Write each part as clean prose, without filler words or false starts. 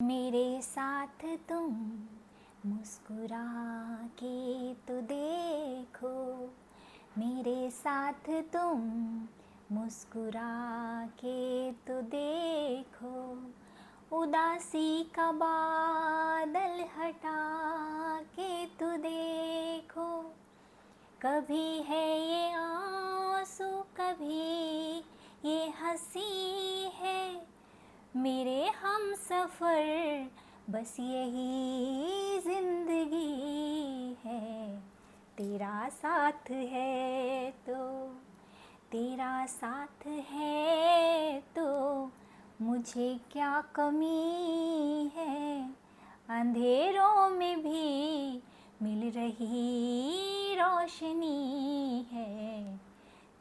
मेरे साथ तुम मुस्कुरा के तो देखो, मेरे साथ तुम मुस्कुरा के तो देखो, उदासी का बादल हटा के तो देखो। कभी है ये आंसू, कभी ये हंसी है, मेरे हम सफ़र बस यही ज़िंदगी है। तेरा साथ है तो, तेरा साथ है तो मुझे क्या कमी है। अंधेरों में भी मिल रही रोशनी है,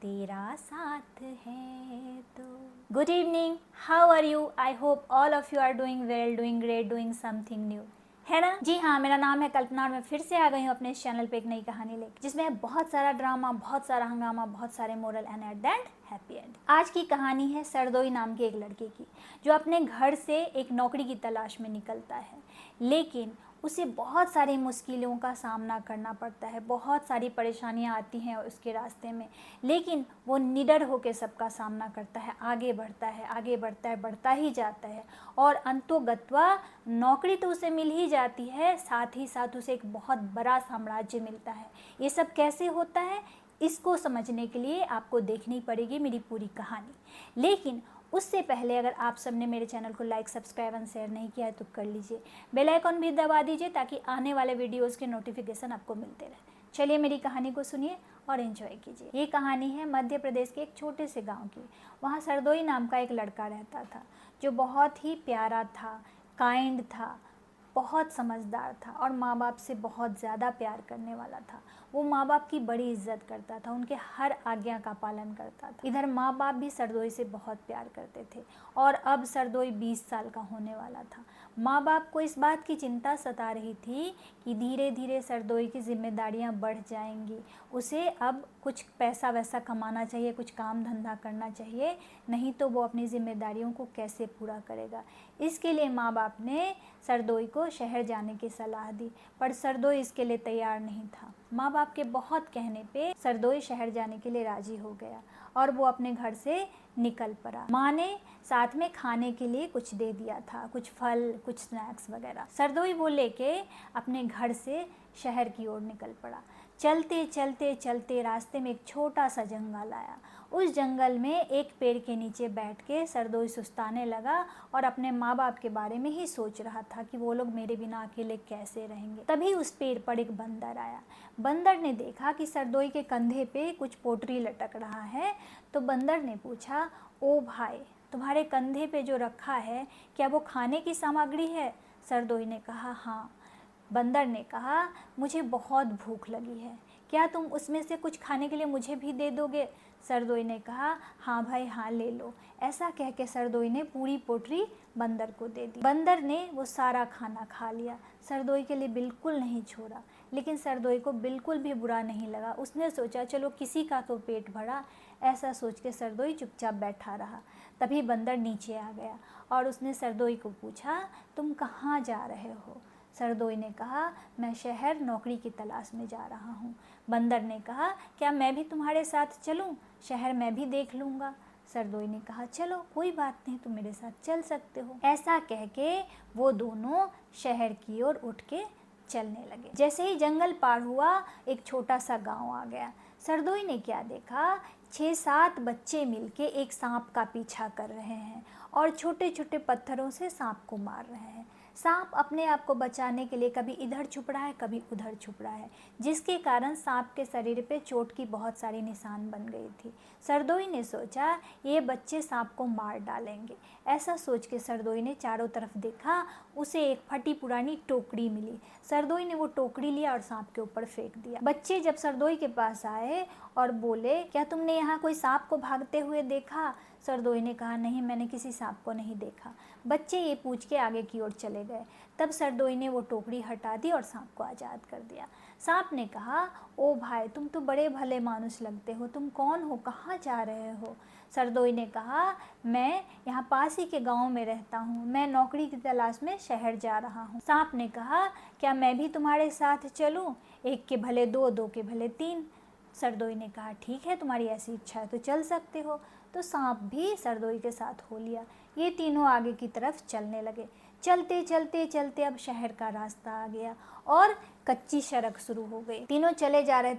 तेरा साथ है तो। Good evening, how are you? I hope all of you are doing well, doing great, doing something new, है ना? जी हाँ, मेरा नाम है कल्पना और मैं फिर से आ गई हूँ अपने इस चैनल पे एक नई कहानी लेकर, जिसमें बहुत सारा ड्रामा, बहुत सारा हंगामा, बहुत सारे moral and at the end happy and. आज की कहानी है सरदोई नाम के एक लड़के की, जो अपने घर से एक नौकरी की तलाश में निकलता है, लेकिन उसे बहुत सारी मुश्किलों का सामना करना पड़ता है, बहुत सारी परेशानियां आती हैं उसके रास्ते में, लेकिन वो निडर होकर सबका सामना करता है, आगे बढ़ता है, आगे बढ़ता है, बढ़ता ही जाता है और अंतोगत्वा नौकरी तो उसे मिल ही जाती है, साथ ही साथ उसे एक बहुत बड़ा साम्राज्य मिलता है। ये सब कैसे होता है, इसको समझने के लिए आपको देखनी पड़ेगी मेरी पूरी कहानी। लेकिन उससे पहले अगर आप सबने मेरे चैनल को लाइक, सब्सक्राइब एंड शेयर नहीं किया है तो कर लीजिए, बेल आइकॉन भी दबा दीजिए ताकि आने वाले वीडियोस के नोटिफिकेशन आपको मिलते रहे। चलिए मेरी कहानी को सुनिए और एंजॉय कीजिए। ये कहानी है मध्य प्रदेश के एक छोटे से गांव की। वहाँ सरदोई नाम का एक लड़का रहता था, जो बहुत ही प्यारा था, काइंड था, बहुत समझदार था और माँ बाप से बहुत ज़्यादा प्यार करने वाला था। वो माँ बाप की बड़ी इज्जत करता था, उनके हर आज्ञा का पालन करता था। इधर माँ बाप भी सरदोई से बहुत प्यार करते थे और अब सरदोई 20 साल का होने वाला था। माँ बाप को इस बात की चिंता सता रही थी कि धीरे धीरे सरदोई की जिम्मेदारियाँ बढ़ जाएंगी, उसे अब कुछ पैसा वैसा कमाना चाहिए, कुछ काम धंधा करना चाहिए, नहीं तो वो अपनी जिम्मेदारियों को कैसे पूरा करेगा। इसके लिए माँ बाप ने सरदोई को शहर जाने की सलाह दी, पर सरदोई इसके लिए तैयार नहीं था। माँ बाप के बहुत कहने पे सरदोई शहर जाने के लिए राजी हो गया और वो अपने घर से निकल पड़ा। माँ ने साथ में खाने के लिए कुछ दे दिया था, कुछ फल, कुछ स्नैक्स वगैरह। सरदोई वो लेके अपने घर से शहर की ओर निकल पड़ा। चलते चलते चलते रास्ते में एक छोटा सा जंगल आया। उस जंगल में एक पेड़ के नीचे बैठ के सरदोई सुस्ताने लगा और अपने माँ बाप के बारे में ही सोच रहा था कि वो लोग मेरे बिना अकेले कैसे रहेंगे। तभी उस पेड़ पर एक बंदर आया। बंदर ने देखा कि सरदोई के कंधे पे कुछ पोटरी लटक रहा है, तो बंदर ने पूछा, ओ भाई, तुम्हारे कंधे पे जो रखा है क्या वो खाने की सामग्री है? सरदोई ने कहा, हाँ। बंदर ने कहा, मुझे बहुत भूख लगी है, क्या तुम उसमें से कुछ खाने के लिए मुझे भी दे दोगे? सरदोई ने कहा, हाँ भाई हाँ, ले लो। ऐसा कह के सरदोई ने पूरी पोटरी बंदर को दे दी। बंदर ने वो सारा खाना खा लिया, सरदोई के लिए बिल्कुल नहीं छोड़ा। लेकिन सरदोई को बिल्कुल भी बुरा नहीं लगा। उसने सोचा चलो किसी का तो पेट भरा, ऐसा सोच के सरदोई चुपचाप बैठा रहा। तभी बंदर नीचे आ गया और उसने सरदोई को पूछा, तुम कहाँ जा रहे हो? सरदोई ने कहा, मैं शहर नौकरी की तलाश में जा रहा हूँ। बंदर ने कहा, क्या मैं भी तुम्हारे साथ चलूँ? शहर मैं भी देख लूँगा। सरदोई ने कहा, चलो कोई बात नहीं, तुम मेरे साथ चल सकते हो। ऐसा कह के वो दोनों शहर की ओर उठ के चलने लगे। जैसे ही जंगल पार हुआ, एक छोटा सा गांव आ गया। सरदोई ने क्या देखा, 6-7 बच्चे मिलके एक सांप का पीछा कर रहे हैं और छोटे छोटे पत्थरों से सांप को मार रहे हैं। सांप अपने आप को बचाने के लिए कभी इधर छुप रहा है, कभी उधर छुप रहा है, जिसके कारण सांप के शरीर पे चोट की बहुत सारी निशान बन गई थी। सरदोई ने सोचा ये बच्चे सांप को मार डालेंगे। ऐसा सोच के सरदोई ने चारों तरफ देखा, उसे एक फटी पुरानी टोकरी मिली। सरदोई ने वो टोकरी लिया और सांप के ऊपर फेंक दिया। बच्चे जब सरदोई के पास आए और बोले, क्या तुमने यहाँ कोई सांप को भागते हुए देखा? सरदोई ने कहा, नहीं, मैंने किसी सांप को नहीं देखा। बच्चे ये पूछ के आगे की ओर चले गए। तब सरदोई ने वो टोकरी हटा दी और सांप को आज़ाद कर दिया। सांप ने कहा, ओ भाई, तुम तो बड़े भले मानुस लगते हो, तुम कौन हो, कहाँ जा रहे हो? सरदोई ने कहा, मैं यहाँ पास ही के गांव में रहता हूँ, मैं नौकरी की तलाश में शहर जा रहा हूँ। सांप ने कहा, क्या मैं भी तुम्हारे साथ चलूँ? एक के भले दो, दो के भले तीन। सरदोई ने कहा, ठीक है, तुम्हारी ऐसी इच्छा है तो चल सकते हो। तो सांप भी सरदोई के साथ हो लिया। ये तीनों आगे की तरफ चलने लगे। चलते चलते चलते अब शहर का रास्ता आ गया और कच्ची सड़क शुरू हो गई। तीनों चले जा रहे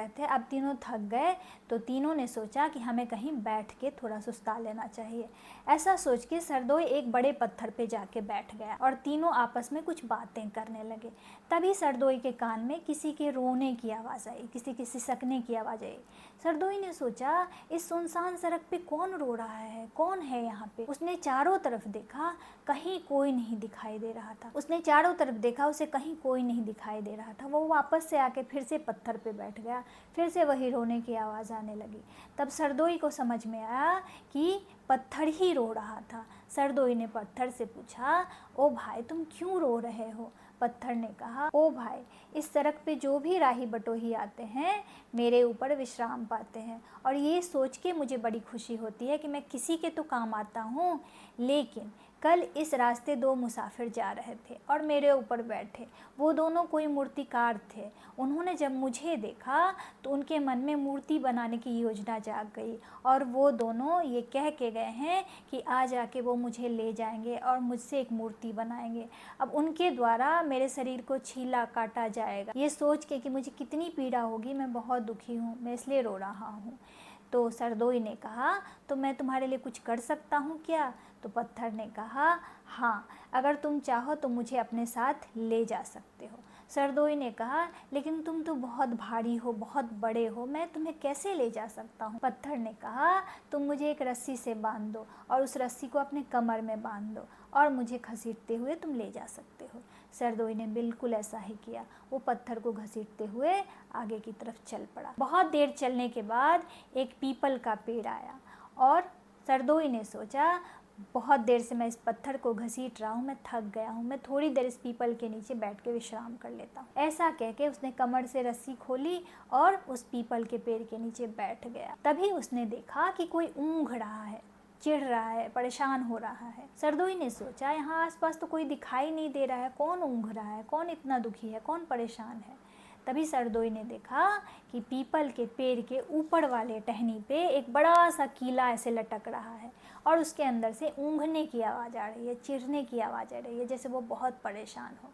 थे। अब तीनों थक गए तो तीनों ने सोचा कि हमें कहीं बैठ के थोड़ा सुस्ता लेना चाहिए। ऐसा सोच के सरदोई एक बड़े पत्थर पे जाके बैठ गया और तीनों आपस में कुछ बातें करने लगे। तभी सरदोई के कान में किसी के रोने की आवाज़ आई, किसी के सिसकने की आवाज़ आई। सरदोई ने सोचा, इस सुनसान सड़क पे कौन रो रहा है, कौन है यहाँ पे? उसने चारों तरफ देखा, कहीं कोई नहीं दिखाई दे रहा था। उसने चारों तरफ देखा, उसे कहीं कोई नहीं दिखाई दे रहा था। वो वापस से आके फिर से पत्थर पे बैठ गया। फिर से वही रोने की आवाज़ आने लगी। तब सरदोई को समझ में आया कि पत्थर ही रो रहा था। सरदोई ने पत्थर से पूछा, ओ भाई, तुम क्यों रो रहे हो? पत्थर ने कहा, ओ भाई, इस सड़क पे जो भी राही बटोही आते हैं मेरे ऊपर विश्राम पाते हैं और ये सोच के मुझे बड़ी खुशी होती है कि मैं किसी के तो काम आता हूँ। लेकिन कल इस रास्ते दो मुसाफिर जा रहे थे और मेरे ऊपर बैठे। वो दोनों कोई मूर्तिकार थे। उन्होंने जब मुझे देखा तो उनके मन में मूर्ति बनाने की योजना जाग गई और वो दोनों ये कह के गए हैं कि आज आके वो मुझे ले जाएंगे और मुझसे एक मूर्ति बनाएंगे। अब उनके द्वारा मेरे शरीर को छीला काटा जाएगा। ये सोच के कि मुझे कितनी पीड़ा होगी, मैं बहुत दुखी हूँ, मैं इसलिए रो रहा हूँ। तो सरदोई ने कहा, तो मैं तुम्हारे लिए कुछ कर सकता हूँ क्या? तो पत्थर ने कहा, हाँ, अगर तुम चाहो तो मुझे अपने साथ ले जा सकते हो। सरदोई ने कहा, लेकिन तुम तो बहुत भारी हो, बहुत बड़े हो, मैं तुम्हें कैसे ले जा सकता हूँ? पत्थर ने कहा, तुम मुझे एक रस्सी से बांध दो और उस रस्सी को अपने कमर में बांध दो और मुझे घसीटते हुए तुम ले जा सकते हो। सरदोई ने बिल्कुल ऐसा ही किया। वो पत्थर को घसीटते हुए आगे की तरफ चल पड़ा। बहुत देर चलने के बाद एक पीपल का पेड़ आया और सरदोई ने सोचा, बहुत देर से मैं इस पत्थर को घसीट रहा हूँ, मैं थक गया हूँ, मैं थोड़ी देर इस पीपल के नीचे बैठ के विश्राम कर लेता हूँ। ऐसा कह के उसने कमर से रस्सी खोली और उस पीपल के पेड़ के नीचे बैठ गया। तभी उसने देखा कि कोई ऊँघ रहा है, चिढ़ रहा है, परेशान हो रहा है। सरदोई ने सोचा, यहाँ आसपास तो कोई दिखाई नहीं दे रहा है, कौन ऊँघ रहा है, कौन इतना दुखी है, कौन परेशान है? तभी सरदोई ने देखा कि पीपल के पेड़ के ऊपर वाले टहनी पे एक बड़ा सा कीला ऐसे लटक रहा है और उसके अंदर से ऊँघने की आवाज़ आ रही है, चिढ़ने की आवाज़ आ रही है, जैसे वो बहुत परेशान हो।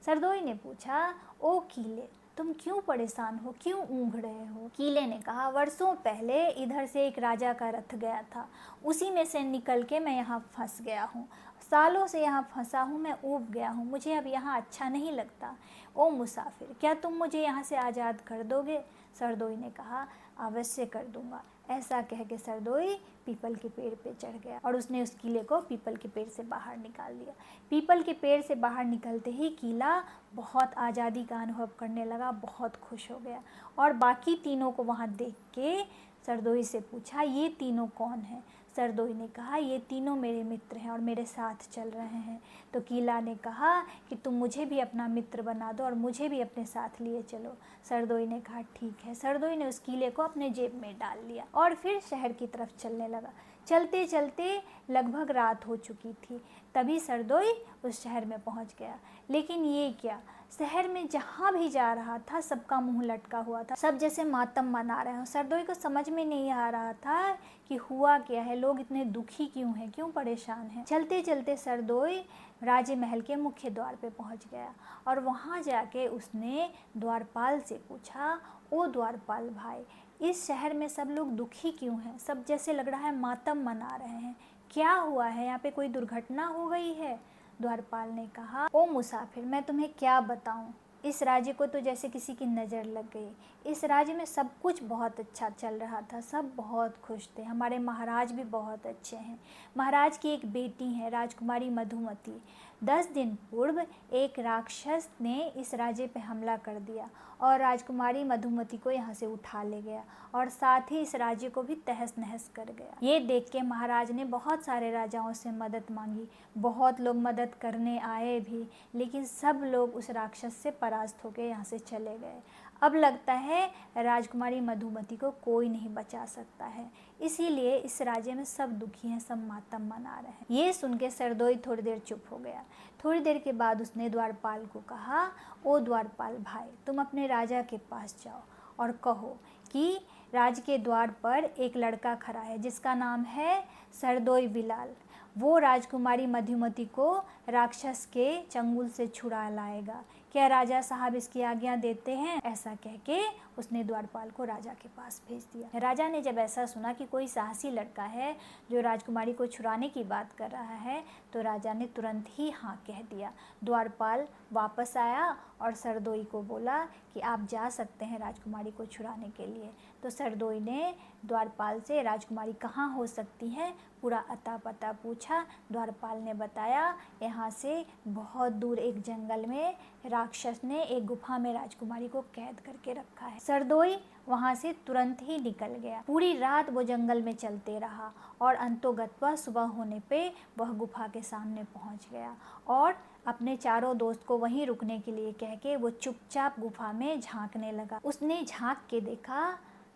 सरदोई ने पूछा, ओ कीले, तुम क्यों परेशान हो, क्यों ऊँघ रहे हो? कीले ने कहा, वर्षों पहले इधर से एक राजा का रथ गया था, उसी में से निकल के मैं यहाँ फंस गया हूँ। सालों से यहाँ फंसा हूँ, मैं ऊब गया हूँ, मुझे अब यहाँ अच्छा नहीं लगता। ओ मुसाफिर, क्या तुम मुझे यहाँ से आज़ाद कर दोगे? सरदोई ने कहा, अवश्य कर दूंगा। ऐसा कह के सरदोई पीपल के पेड़ पे चढ़ गया और उसने उस कीले को पीपल के पेड़ से बाहर निकाल दिया। पीपल के पेड़ से बाहर निकलते ही कीला बहुत आज़ादी का अनुभव करने लगा, बहुत खुश हो गया और बाकी तीनों को वहाँ देख के सरदोई से पूछा, ये तीनों कौन हैं? सरदोई ने कहा, ये तीनों मेरे मित्र हैं और मेरे साथ चल रहे हैं। तो कीला ने कहा कि तुम मुझे भी अपना मित्र बना दो और मुझे भी अपने साथ लिए चलो। सरदोई ने कहा, ठीक है। सरदोई ने उस कीले को अपने जेब में डाल लिया और फिर शहर की तरफ चलने लगा। चलते चलते लगभग रात हो चुकी थी। तभी सरदोई उस शहर में पहुंच गया। लेकिन ये क्या, शहर में जहाँ भी जा रहा था सबका मुंह लटका हुआ था, सब जैसे मातम मना रहे हो। सरदोई को समझ में नहीं आ रहा था कि हुआ क्या है, लोग इतने दुखी क्यों हैं, क्यों परेशान हैं। चलते चलते सरदोई राजमहल के मुख्य द्वार पे पहुंच गया और वहाँ जाके उसने द्वारपाल से पूछा, ओ द्वारपाल भाई, इस शहर में सब लोग दुखी क्यों हैं, सब जैसे लग रहा है मातम मना रहे हैं, क्या हुआ है, यहाँ पे कोई दुर्घटना हो गई है? द्वारपाल ने कहा, ओ मुसाफिर, मैं तुम्हें क्या बताऊं, इस राज्य को तो जैसे किसी की नज़र लग गई। इस राज्य में सब कुछ बहुत अच्छा चल रहा था, सब बहुत खुश थे, हमारे महाराज भी बहुत अच्छे हैं। महाराज की एक बेटी है, राजकुमारी मधुमती, 10 दिन पूर्व एक राक्षस ने इस राज्य पे हमला कर दिया और राजकुमारी मधुमती को यहाँ से उठा ले गया और साथ ही इस राज्य को भी तहस नहस कर गया। ये देख के महाराज ने बहुत सारे राजाओं से मदद मांगी, बहुत लोग मदद करने आए भी, लेकिन सब लोग उस राक्षस से परास्त होकर यहाँ से चले गए। अब लगता है राजकुमारी मधुमती को कोई नहीं बचा सकता है, इसीलिए इस राज्य में सब दुखी हैं, सब मातम मना रहे हैं। ये सुन के सरदोई थोड़ी देर चुप हो गया। थोड़ी देर के बाद उसने द्वारपाल को कहा, ओ द्वारपाल भाई, तुम अपने राजा के पास जाओ और कहो कि राज के द्वार पर एक लड़का खड़ा है जिसका नाम है सरदोई बिलाल। वो राजकुमारी मधुमती को राक्षस के चंगुल से छुड़ा लाएगा। क्या राजा साहब इसकी आज्ञा देते हैं? ऐसा कह के उसने द्वारपाल को राजा के पास भेज दिया। राजा ने जब ऐसा सुना कि कोई साहसी लड़का है जो राजकुमारी को छुड़ाने की बात कर रहा है, तो राजा ने तुरंत ही हाँ कह दिया। द्वारपाल वापस आया और सरदोई को बोला कि आप जा सकते हैं राजकुमारी को छुड़ाने के लिए। तो सरदोई ने द्वारपाल से राजकुमारी कहाँ हो सकती है पूरा अता पता पूछा। द्वारपाल ने बताया, यहाँ से बहुत दूर एक जंगल में राक्षस ने एक गुफा में राजकुमारी को कैद करके रखा है। सरदोई वहाँ से तुरंत ही निकल गया। पूरी रात वो जंगल में चलते रहा और अंतोगत्वा सुबह होने पे वह गुफा के सामने पहुँच गया और अपने चारों दोस्त को वहीं रुकने के लिए कह के वो चुपचाप गुफा में झांकने लगा। उसने झांक के देखा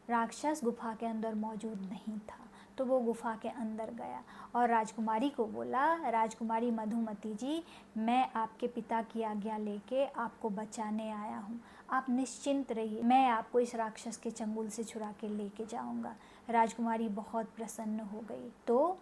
राक्षस गुफा के अंदर मौजूद नहीं था, तो वो गुफा के अंदर गया और राजकुमारी को बोला, राजकुमारी मधुमती जी, मैं आपके पिता की आज्ञा लेके आपको बचाने आया हूँ, आप निश्चिंत रहिए, मैं आपको इस राक्षस के चंगुल से छुड़ा के लेके जाऊँगा। राजकुमारी बहुत प्रसन्न हो गई। तो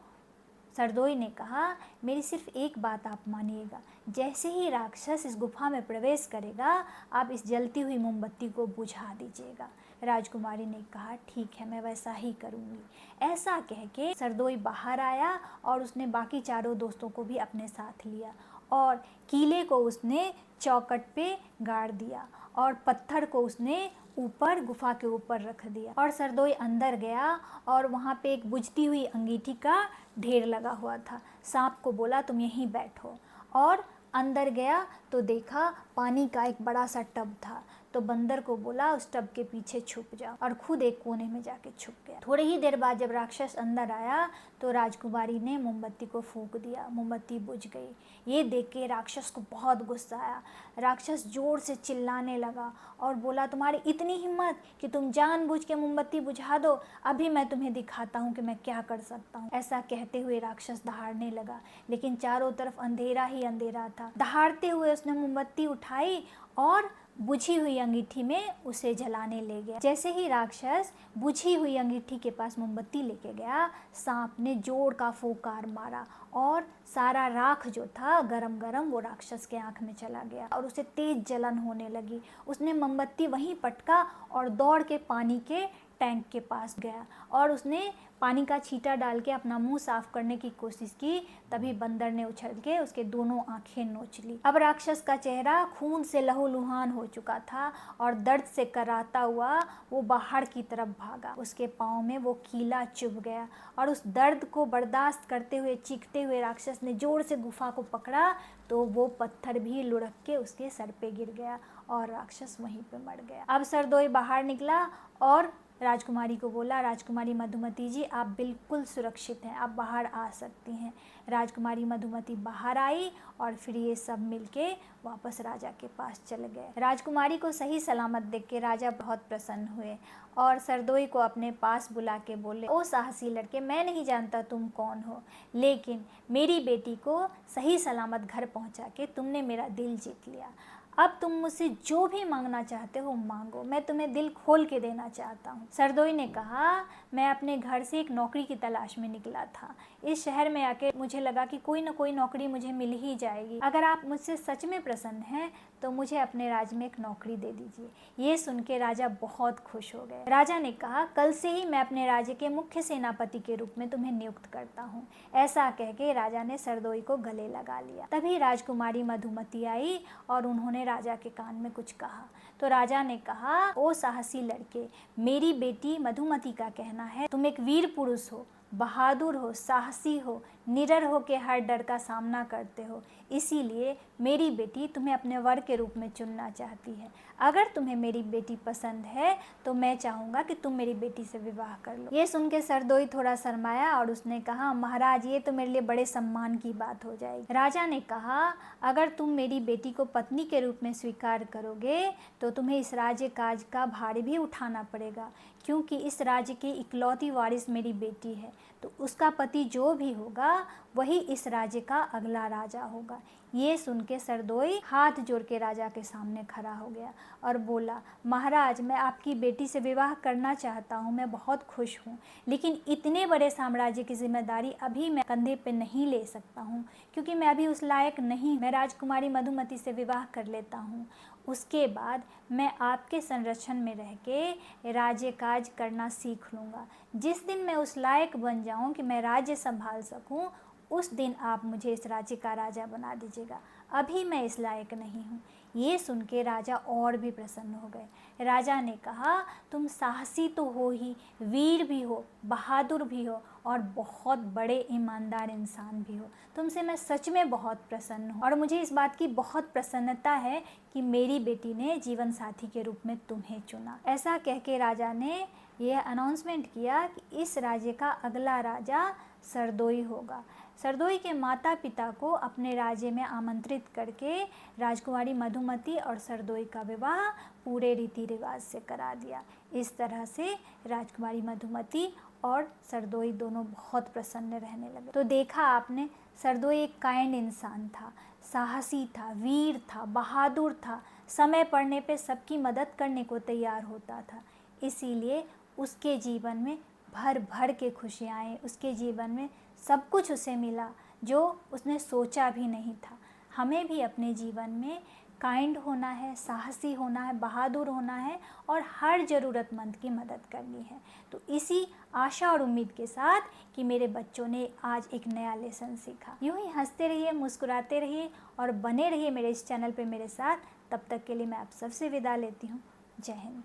सरदोई ने कहा, मेरी सिर्फ एक बात आप मानिएगा, जैसे ही राक्षस इस गुफा में प्रवेश करेगा आप इस जलती हुई मोमबत्ती को बुझा दीजिएगा। राजकुमारी ने कहा, ठीक है, मैं वैसा ही करूँगी। ऐसा कह के सरदोई बाहर आया और उसने बाकी चारों दोस्तों को भी अपने साथ लिया और किले को उसने चौखट पे गाड़ दिया और पत्थर को उसने ऊपर गुफा के ऊपर रख दिया और सरदोई अंदर गया और वहाँ पे एक बुझती हुई अंगीठी का ढेर लगा हुआ था। सांप को बोला, तुम यहीं बैठो, और अंदर गया तो देखा पानी का एक बड़ा सा टब था। तो बंदर को बोला, उस टब के पीछे छुप जाओ, और खुद एक कोने में जाके छुप गया। थोड़ी ही देर बाद जब राक्षस अंदर आया तो राजकुमारी ने मोमबत्ती को फूंक दिया, मोमबत्ती बुझ गई। ये देख के राक्षस को बहुत गुस्सा आया। राक्षस जोर से चिल्लाने लगा और बोला, तुम्हारी इतनी हिम्मत कि तुम जानबूझ के मोमबत्ती बुझा दो, अभी मैं तुम्हें दिखाता हूँ कि मैं क्या कर सकता हूँ। ऐसा कहते हुए राक्षस दहाड़ने लगा, लेकिन चारों तरफ अंधेरा ही अंधेरा था। दहाड़ते हुए उसने मोमबत्ती उठाई और बुझी हुई अंगीठी में उसे जलाने ले गया। जैसे ही राक्षस बुझी हुई अंगीठी के पास मोमबत्ती लेके गया, सांप ने जोर का फूंकार मारा और सारा राख जो था गरम गरम वो राक्षस के आंख में चला गया और उसे तेज जलन होने लगी। उसने मोमबत्ती वहीं पटका और दौड़ के पानी के टैंक के पास गया और उसने पानी का छींटा डाल के अपना मुंह साफ करने की कोशिश की। तभी बंदर ने उछल के उसके दोनों आंखें नोच ली। अब राक्षस का चेहरा खून से लहूलुहान हो चुका था और दर्द से कराहता हुआ वो बाहर की तरफ भागा। उसके पाँव में वो कीला चुभ गया और उस दर्द को बर्दाश्त करते हुए चीखते हुए राक्षस ने जोर से गुफा को पकड़ा तो वो पत्थर भी लुढ़क के उसके सर पे गिर गया और राक्षस वहीं पे मर गया। अब सरदोई बाहर निकला और राजकुमारी को बोला, राजकुमारी मधुमती जी, आप बिल्कुल सुरक्षित हैं, आप बाहर आ सकती हैं। राजकुमारी मधुमती बाहर आई और फिर ये सब मिलके वापस राजा के पास चले गए। राजकुमारी को सही सलामत देख के राजा बहुत प्रसन्न हुए और सरदोई को अपने पास बुला के बोले, ओ साहसी लड़के, मैं नहीं जानता तुम कौन हो, लेकिन मेरी बेटी को सही सलामत घर पहुंचा के तुमने मेरा दिल जीत लिया। अब तुम मुझसे जो भी मांगना चाहते हो मांगो, मैं तुम्हें दिल खोल के देना चाहता हूँ। सरदोई ने कहा, मैं अपने घर से एक नौकरी की तलाश में निकला था। इस शहर में आके मुझे लगा कि कोई ना कोई नौकरी मुझे मिल ही जाएगी। अगर आप मुझसे सच में प्रसन्न हैं तो मुझे अपने राज्य में एक नौकरी दे दीजिए। ये सुन के राजा बहुत खुश हो गए। राजा ने कहा, कल से ही मैं अपने राज्य के मुख्य सेनापति के रूप में तुम्हें नियुक्त करता हूँ। ऐसा कह के राजा ने सरदोई को गले लगा लिया। तभी राजकुमारी मधुमती आई और उन्होंने राजा के कान में कुछ कहा। तो राजा ने कहा, ओ साहसी लड़के, मेरी बेटी मधुमती का कहना है तुम एक वीर पुरुष हो, बहादुर हो, साहसी हो, निडर होकर हर डर का सामना करते हो, इसीलिए मेरी बेटी तुम्हें अपने वर के रूप में चुनना चाहती है। अगर तुम्हें मेरी बेटी पसंद है तो मैं चाहूँगा कि तुम मेरी बेटी से विवाह कर लो। ये सुन के सरदोई थोड़ा शर्माया और उसने कहा, महाराज ये तो मेरे लिए बड़े सम्मान की बात हो जाएगी। राजा ने कहा, अगर तुम मेरी बेटी को पत्नी के रूप में स्वीकार करोगे तो तुम्हें इस राज्य काज का भार भी उठाना पड़ेगा, क्योंकि इस राज्य की इकलौती वारिस मेरी बेटी है। तो उसका पति जो भी होगा वही इस राज्य का अगला राजा होगा। ये सुन के सरदोई हाथ जोड़ के राजा के सामने खड़ा हो गया और बोला, महाराज मैं आपकी बेटी से विवाह करना चाहता हूँ, मैं बहुत खुश हूँ, लेकिन इतने बड़े साम्राज्य की जिम्मेदारी अभी मैं कंधे पे नहीं ले सकता हूँ, क्योंकि मैं अभी उस लायक नहीं। मैं राजकुमारी मधुमती से विवाह कर लेता हूँ, उसके बाद मैं आपके संरक्षण में रह के राज्य काज करना सीख लूँगा। जिस दिन मैं उस लायक बन जाऊँ कि मैं राज्य संभाल सकूँ, उस दिन आप मुझे इस राज्य का राजा बना दीजिएगा। अभी मैं इस लायक नहीं हूँ। ये सुन के राजा और भी प्रसन्न हो गए। राजा ने कहा, तुम साहसी तो हो ही, वीर भी हो, बहादुर भी हो और बहुत बड़े ईमानदार इंसान भी हो। तुमसे मैं सच में बहुत प्रसन्न हूँ और मुझे इस बात की बहुत प्रसन्नता है कि मेरी बेटी ने जीवन साथी के रूप में तुम्हें चुना। ऐसा कह के राजा ने यह अनाउंसमेंट किया कि इस राज्य का अगला राजा सरदोई होगा। सरदोई के माता पिता को अपने राज्य में आमंत्रित करके राजकुमारी मधुमती और सरदोई का विवाह पूरे रीति रिवाज से करा दिया। इस तरह से राजकुमारी मधुमती और सरदोई दोनों बहुत प्रसन्न रहने लगे। तो देखा आपने, सरदोई एक काइंड इंसान था, साहसी था, वीर था, बहादुर था, समय पड़ने पे सबकी मदद करने को तैयार होता था। इसीलिए उसके जीवन में भर भर के खुशियाँ आई, उसके जीवन में सब कुछ उसे मिला जो उसने सोचा भी नहीं था। हमें भी अपने जीवन में काइंड होना है, साहसी होना है, बहादुर होना है और हर ज़रूरतमंद की मदद करनी है। तो इसी आशा और उम्मीद के साथ कि मेरे बच्चों ने आज एक नया लेसन सीखा, यूँ ही हंसते रहिए, मुस्कुराते रहिए और बने रहिए मेरे इस चैनल पे मेरे साथ। तब तक के लिए मैं आप सबसे विदा लेती हूँ। जय हिंद।